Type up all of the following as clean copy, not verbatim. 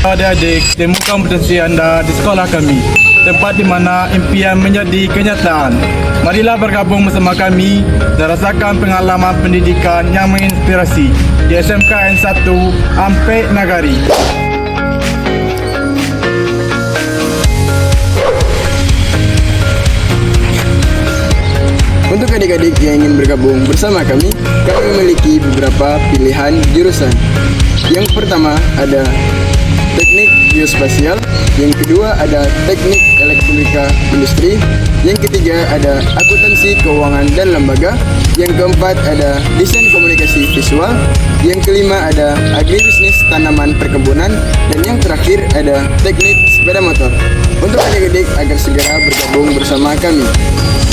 Adik-adik, temukan potensi Anda di sekolah kami, tempat di mana impian menjadi kenyataan. Marilah bergabung bersama kami dan rasakan pengalaman pendidikan yang menginspirasi di SMKN 1 Ampek Nagari. Untuk adik-adik yang ingin bergabung bersama kami memiliki beberapa pilihan jurusan. Yang pertama ada Teknik Geospasial, yang kedua ada Teknik Elektronika Industri, yang ketiga ada Akuntansi Keuangan dan Lembaga, yang keempat ada Desain Komunikasi Visual, yang kelima ada Agribisnis Tanaman Perkebunan, dan yang terakhir ada Teknik Sepeda Motor. Untuk adik-adik agar segera bergabung bersama kami.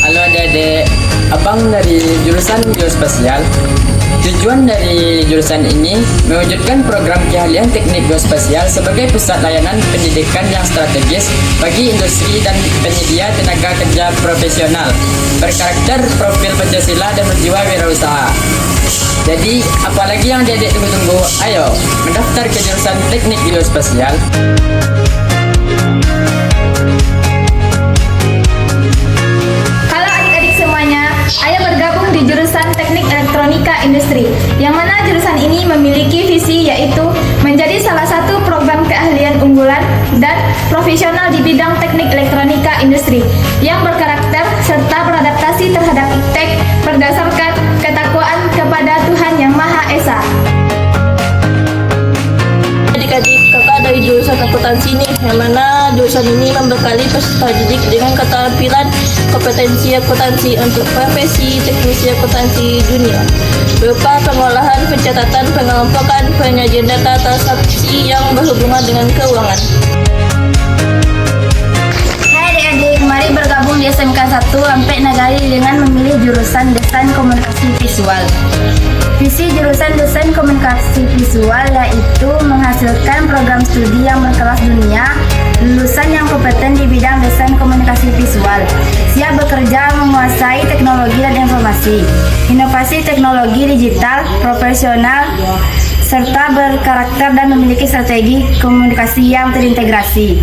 Halo adik-adik, abang dari jurusan Geospasial. Tujuan dari jurusan ini mewujudkan program keahlian teknik geospasial sebagai pusat layanan pendidikan yang strategis bagi industri dan penyedia tenaga kerja profesional, berkarakter profil Pancasila dan berjiwa wirausaha. Jadi, apalagi yang adik-adik tunggu-tunggu? Ayo, mendaftar ke jurusan teknik geospasial. Ayo bergabung di jurusan Teknik Elektronika Industri, yang mana jurusan ini memiliki visi yaitu menjadi salah satu program keahlian unggulan dan profesional di bidang teknik elektronika industri yang berkarakter serta beradaptasi terhadap iptek berdasarkan ketakwaan kepada Tuhan Yang Maha Esa. Adik-adik, kakak dari jurusan akuntansi nih, yang mana jurusan ini membekali peserta didik dengan keterampilan kompetensi akuntansi untuk profesi teknisi akuntansi dunia, berupa pengolahan, pencatatan, pengelompokan, penyajian data transaksi yang berhubungan dengan keuangan. Hai adik-adik, mari bergabung di SMK 1 Ampek Nagari dengan memilih jurusan Desain Komunikasi Visual. Visi jurusan Desain Komunikasi Visual yaitu menghasilkan program studi yang berkelas dunia, lulusan yang kompeten di bidang desain komunikasi visual, siap bekerja menguasai teknologi dan informasi, inovasi teknologi digital, profesional, serta berkarakter dan memiliki strategi komunikasi yang terintegrasi.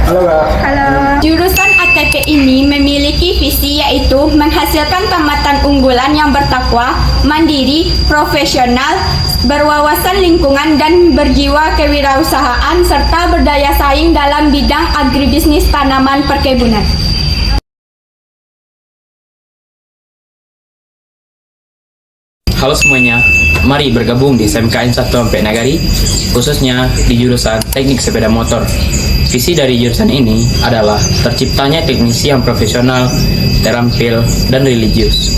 Halo Kak. Halo. Jurusan ATP ini memiliki visi yaitu menghasilkan tamatan unggulan yang bertakwa, mandiri, profesional, berwawasan lingkungan dan berjiwa kewirausahaan serta berdaya saing dalam bidang agribisnis tanaman perkebunan. Halo semuanya, mari bergabung di SMKN 1 Ampek Nagari, khususnya di jurusan Teknik Sepeda Motor. Visi dari jurusan ini adalah terciptanya teknisi yang profesional, terampil, dan religius.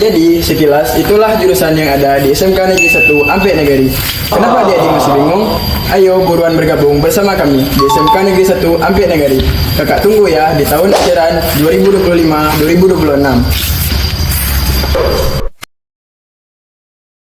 Jadi, sekilas itulah jurusan yang ada di SMK Negeri 1 Ampek Nagari. Kenapa adik-adik masih bingung? Ayo buruan bergabung bersama kami di SMK Negeri 1 Ampek Nagari. Kakak tunggu ya di tahun ajaran 2025-2026.